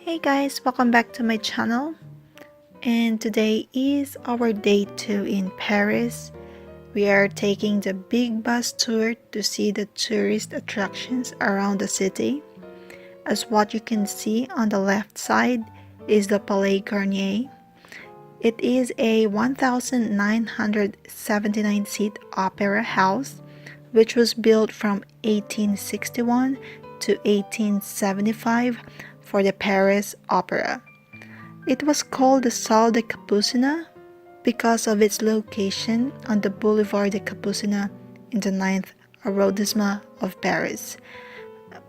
Hey guys, welcome back to my channel. And today is our day 2 in Paris. We are taking the big bus tour to see the tourist attractions around the city. As what you can see on the left side is the Palais Garnier. It is a 1,979-seat opera house which was built from 1861 to 1875 for the Paris Opera. It was called the Salle des Capucines because of its location on the Boulevard des Capucines in the 9th arrondissement of Paris,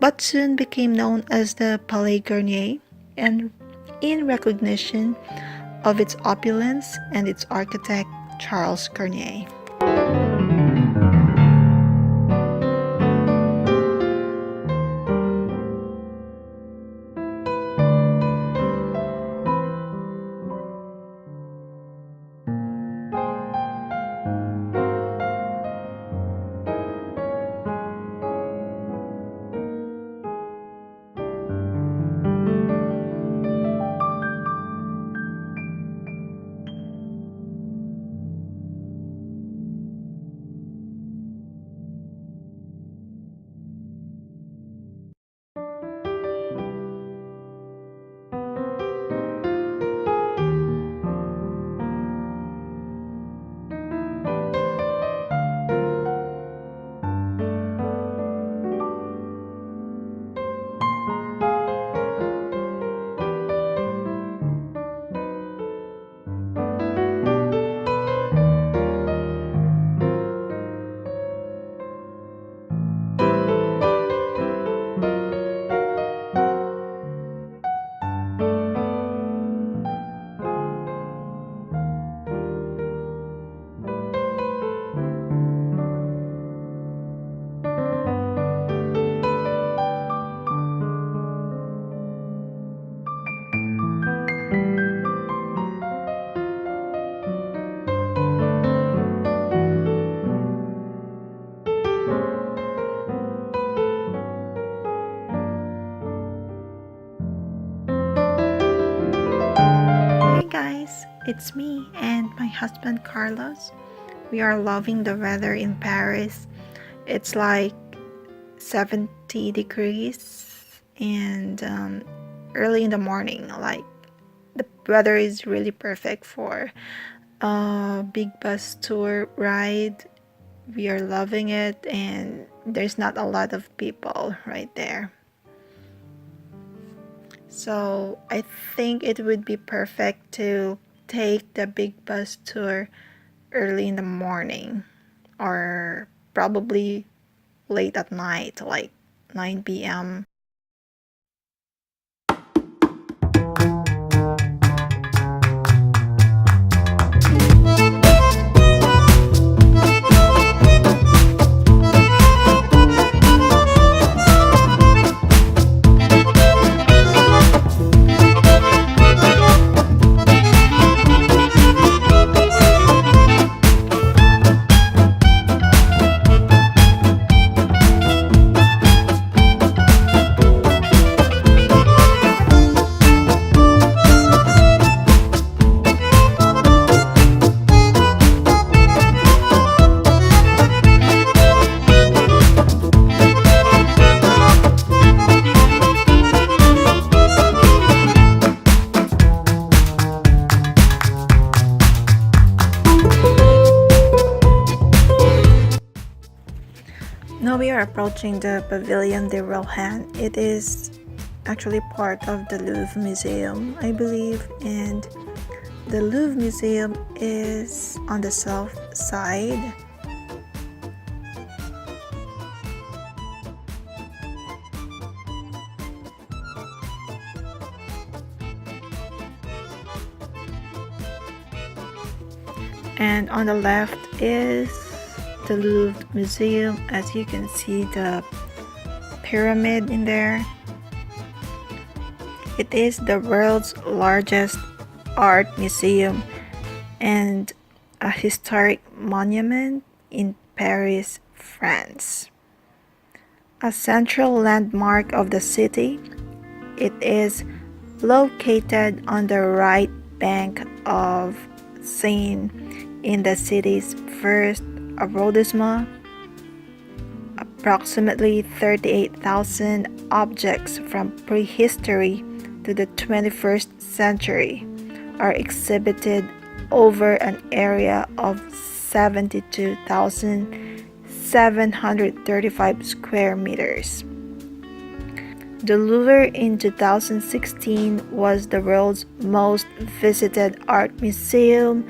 but soon became known as the Palais Garnier, and in recognition of its opulence and its architect Charles Garnier. Hey guys, it's me and my husband Carlos. We are loving the weather in Paris. It's like 70 degrees and early in the morning. Like the weather is really perfect for a big bus tour ride. We are loving it and there's not a lot of people right there. So I think it would be perfect to take the big bus tour early in the morning or probably late at night, like 9 p.m. Now we are approaching the Pavilion de Rohan. It is actually part of the Louvre Museum, I believe, and the Louvre Museum is on the south side. And on the left is the Louvre Museum. As you can see, the pyramid in there. It is the world's largest art museum and a historic monument in Paris, France. A central landmark of the city, it is Located on the right bank of Seine in the city's first arrondissement, approximately 38,000 objects from prehistory to the 21st century are exhibited over an area of 72,735 square meters. The Louvre in 2016 was the world's most visited art museum,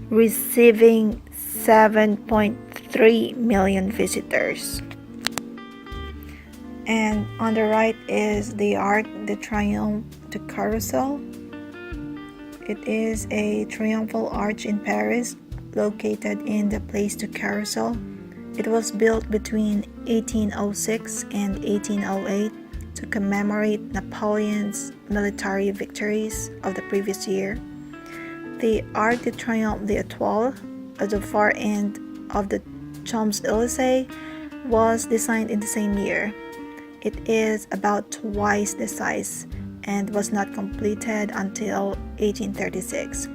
receiving 7.3 million visitors. And on the right is the Arc de Triomphe de Carousel. It is a triumphal arch in Paris, located in the Place du Carrousel. It was built between 1806 and 1808 to commemorate Napoleon's military victories of the previous year. The Arc de Triomphe d'Étoile, at the far end of the Champs-Élysées, was designed in the same year. It is about twice the size and was not completed until 1836.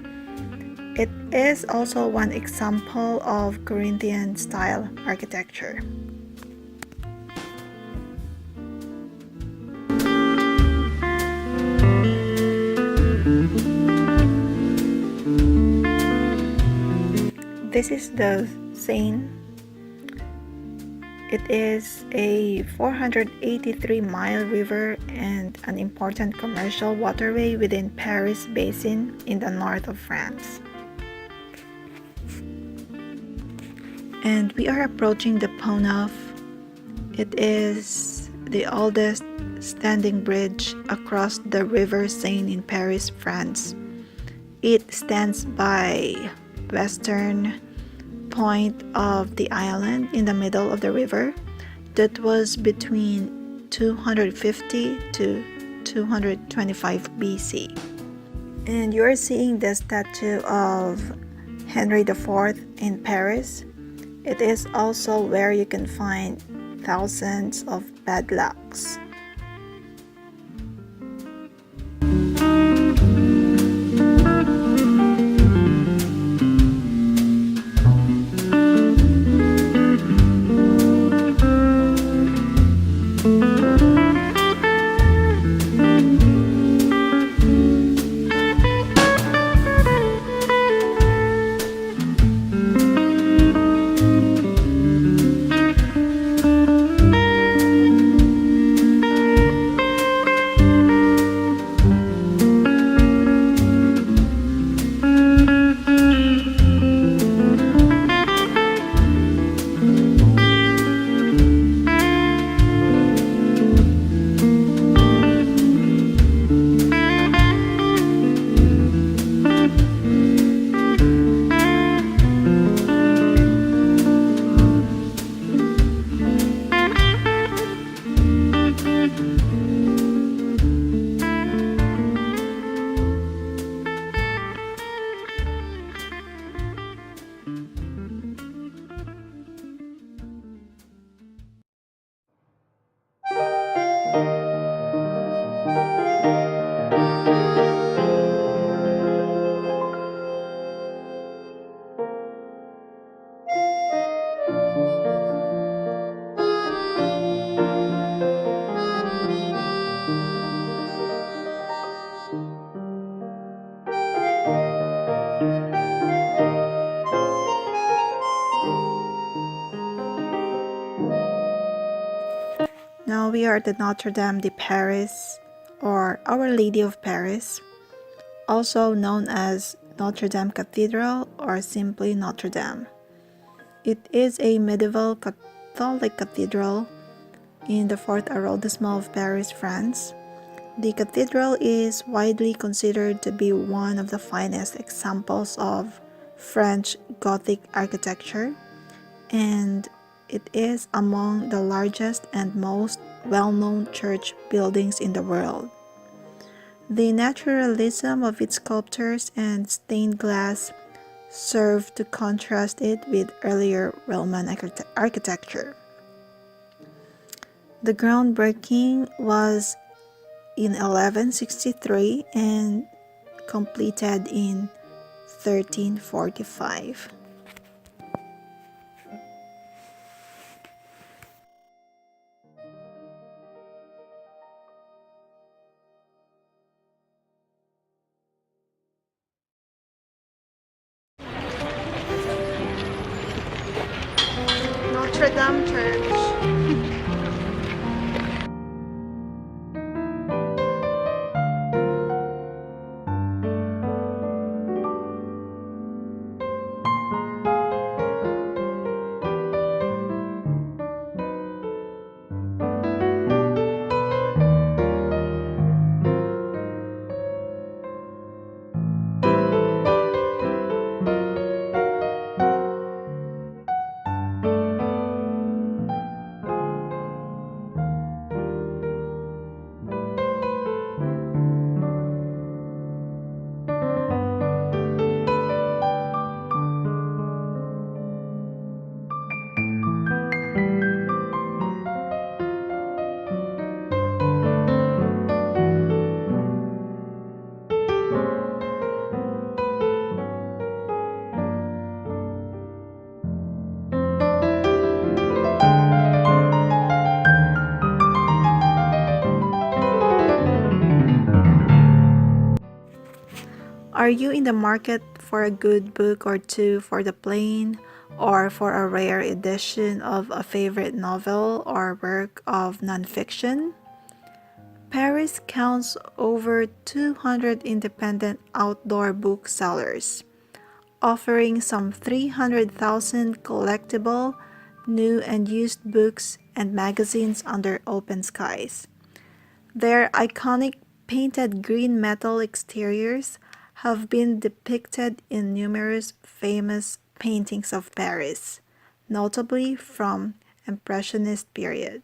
It is also one example of Corinthian-style architecture. This is the Seine. It is a 483-mile river and an important commercial waterway within Paris Basin in the north of France. And we are approaching the Pont Neuf. It is the oldest standing bridge across the river Seine in Paris, France. It stands by western point of the island in the middle of the river that was between 250 to 225 BC. And you're seeing the statue of Henry IV in Paris. It is also where you can find thousands of padlocks. Now we are at the Notre Dame de Paris, or Our Lady of Paris, also known as Notre Dame Cathedral or simply Notre Dame. It is a medieval Catholic cathedral in the 4th arrondissement of Paris, France. The cathedral is widely considered to be one of the finest examples of French Gothic architecture, and it is among the largest and most well-known church buildings in the world. The naturalism of its sculptures and stained glass served to contrast it with earlier Roman architecture. The groundbreaking was in 1163 and completed in 1345. Notre Dame Church. Are you in the market for a good book or two for the plane, or for a rare edition of a favorite novel or work of nonfiction? Paris counts over 200 independent outdoor booksellers, offering some 300,000 collectible, new and used books and magazines under open skies. Their iconic painted green metal exteriors have been depicted in numerous famous paintings of Paris, notably from Impressionist period.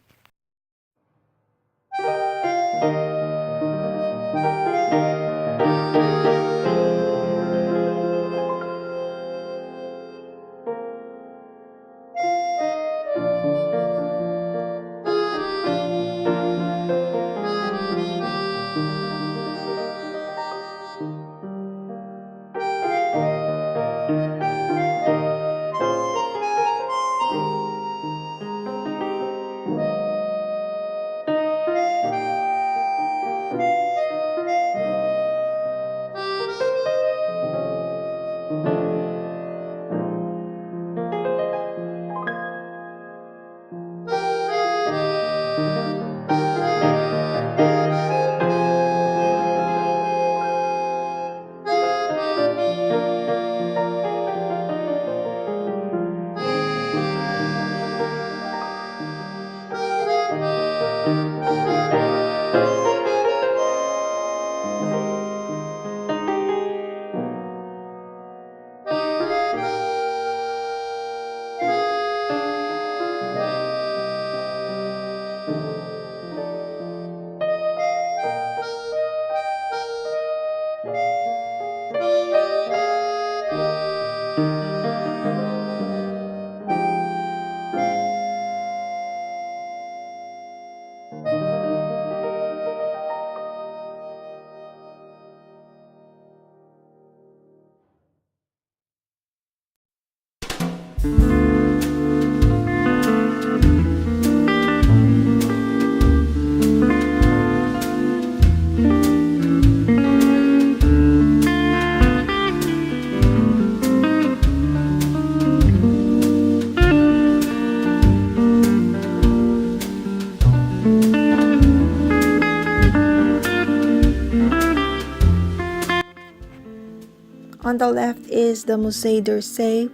On the left is the Musée d'Orsay.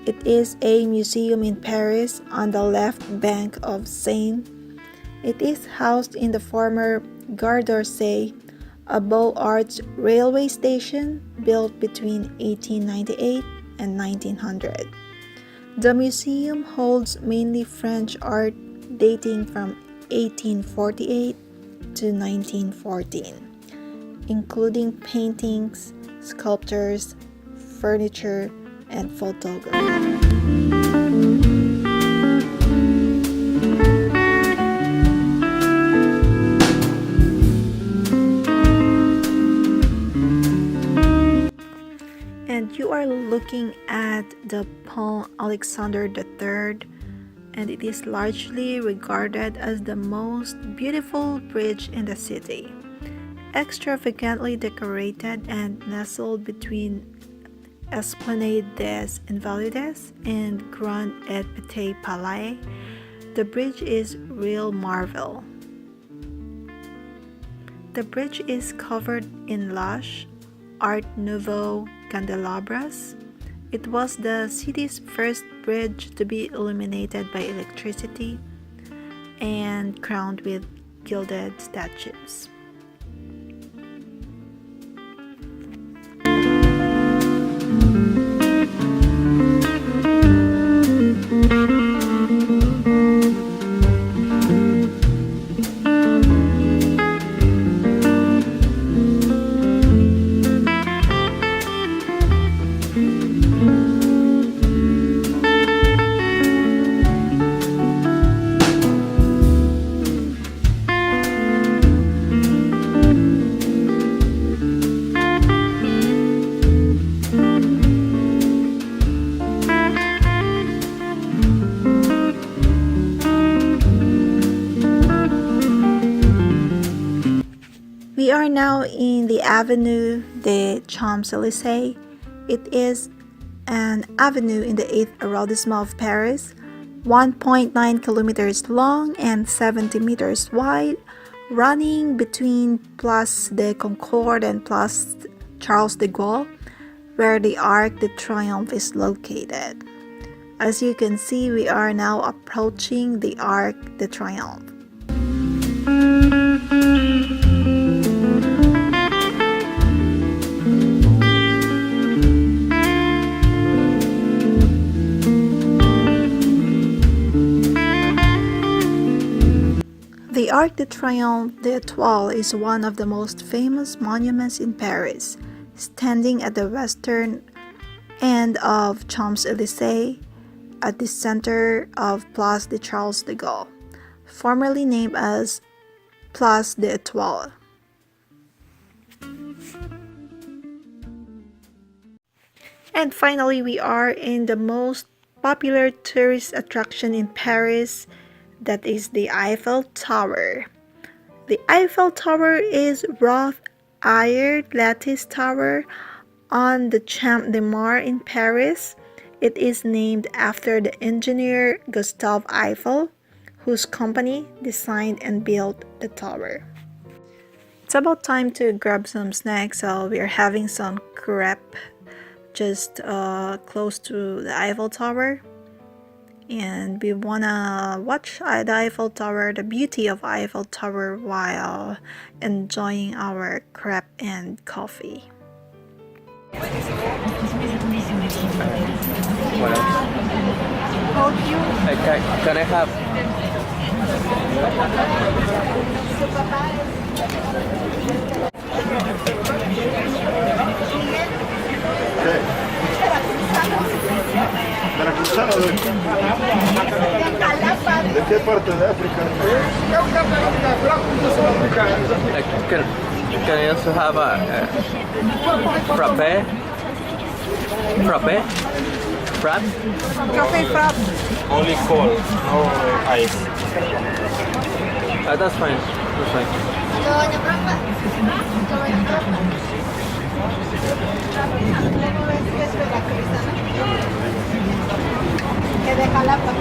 It is a museum in Paris on the left bank of Seine. It is housed in the former Gare d'Orsay, a Beaux-Arts railway station built between 1898 and 1900. The museum holds mainly French art dating from 1848 to 1914, including paintings, sculptures, furniture, and photography. you are looking at the Pont Alexander III, and it is largely regarded as the most beautiful bridge in the city. Extravagantly decorated and nestled between Esplanade des Invalides and Grand et Petit Palais, the bridge is real marvel. The bridge is covered in lush Art Nouveau candelabras. It was the city's first bridge to be illuminated by electricity and crowned with gilded statues. We are now in the Avenue des Champs-Élysées. It is an avenue in the 8th arrondissement of Paris, 1.9 kilometers long and 70 meters wide, running between Place de Concorde and Place Charles de Gaulle, where the Arc de Triomphe is located. As you can see, we are now approaching the Arc de Triomphe. The Arc de Triomphe d'Étoile is one of the most famous monuments in Paris, standing at the western end of Champs-Élysées at the center of Place de Charles de Gaulle, formerly named as Place de l'Étoile. And finally, we are in the most popular tourist attraction in Paris, that is the Eiffel Tower. The Eiffel Tower is wrought iron lattice tower on the Champ de Mars in Paris. It is named after the engineer Gustave Eiffel, whose company designed and built the tower. It's about time to grab some snacks, so we are having some crepe just close to the Eiffel Tower. And we wanna watch the Eiffel Tower, the beauty of Eiffel Tower, while enjoying our crepe and coffee. What can I have? ¿De qué parte de África? Can I also have a frappe? Frappe? Frappe? Coffee frap. Only cold, no ice. That's fine. That's fine. Que de Jalapa.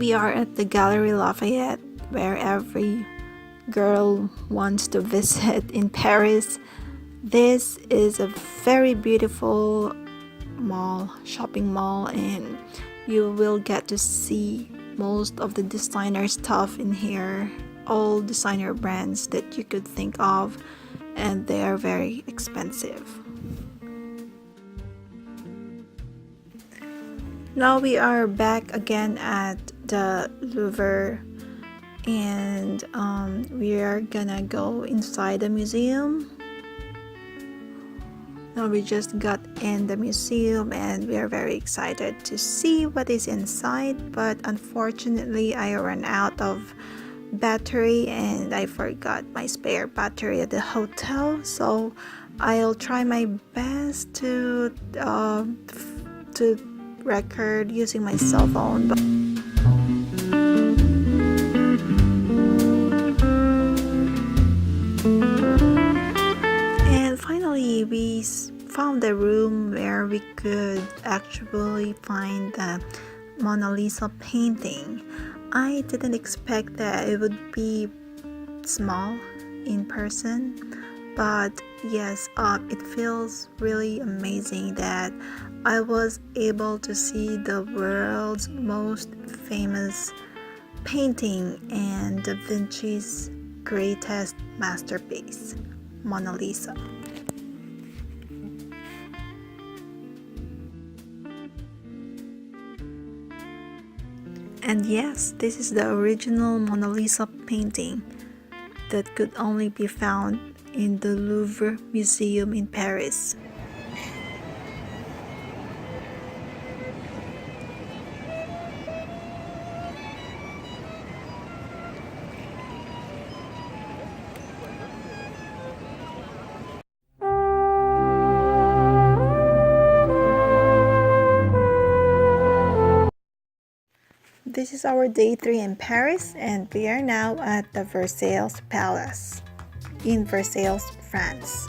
We are at the Gallery Lafayette, where every girl wants to visit in Paris. This is a very beautiful mall, shopping mall, and you will get to see most of the designer stuff in here, all designer brands that you could think of, and they are very expensive. Now we are back again at the Louvre, and we are gonna go inside the museum. Now we just got in the museum and we are very excited to see what is inside, but unfortunately I ran out of battery and I forgot my spare battery at the hotel, so I'll try my best to record using my cell phone. And finally we found a room where we could actually find the Mona Lisa painting. I didn't expect that it would be small in person, but yes, it feels really amazing that I was able to see the world's most famous painting and Da Vinci's greatest masterpiece, Mona Lisa. And yes, this is the original Mona Lisa painting that could only be found in the Louvre Museum in Paris. This is our day 3 in Paris, and we are now at the Versailles Palace in Versailles, France.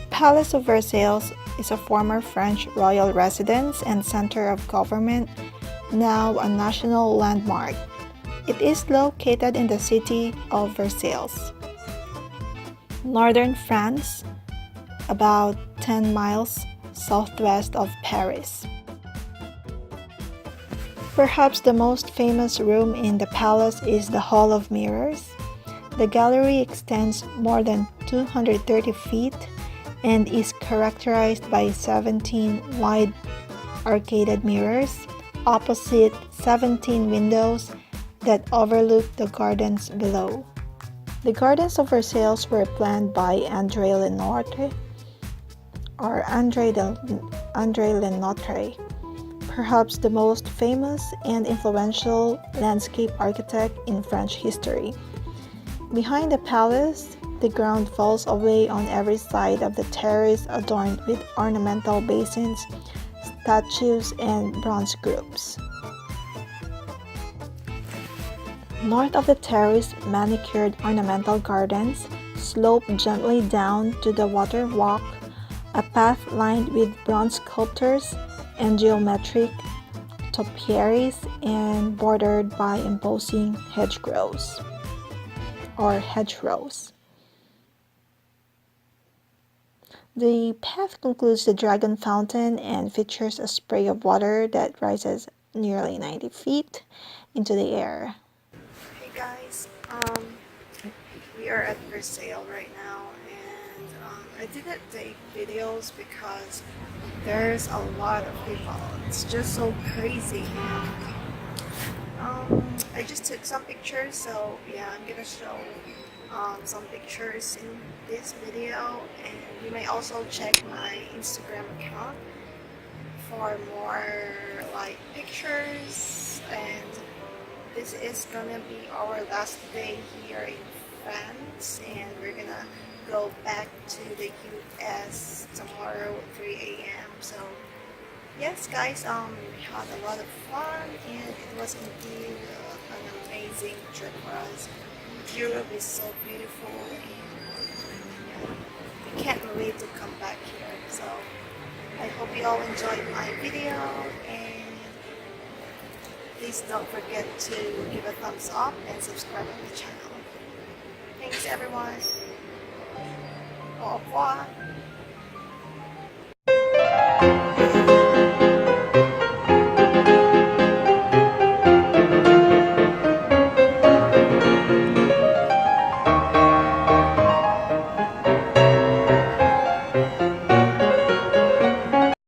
Palace of Versailles is a former French royal residence and center of government, now a national landmark. It is located in the city of Versailles, northern France, about 10 miles southwest of Paris. Perhaps the most famous room in the palace is the Hall of Mirrors. The gallery extends more than 230 feet and is characterized by 17 wide arcaded mirrors opposite 17 windows that overlook the gardens below. The gardens of Versailles were planned by André Lenotre, perhaps the most famous and influential landscape architect in French history. Behind the palace, the ground falls away on every side of the terrace, adorned with ornamental basins, statues, and bronze groups. North of the terrace, manicured ornamental gardens slope gently down to the water walk, a path lined with bronze sculptures and geometric topiaries and bordered by imposing hedgerows. The path concludes the Dragon Fountain and features a spray of water that rises nearly 90 feet into the air. Hey guys, we are at Versailles right now, and I didn't take videos because there's a lot of people. It's just so crazy. I just took some pictures, so yeah, I'm gonna show some pictures in this video, and you may also check my Instagram account for more like pictures. And this is gonna be our last day here in France, and we're gonna go back to the US tomorrow at 3 a.m. So yes guys, we had a lot of fun and it was indeed an amazing trip for us. Europe is so beautiful, and yeah, we can't wait to come back here. So I hope you all enjoyed my video, and please don't forget to give a thumbs up and subscribe to the channel. Thanks everyone. Au revoir.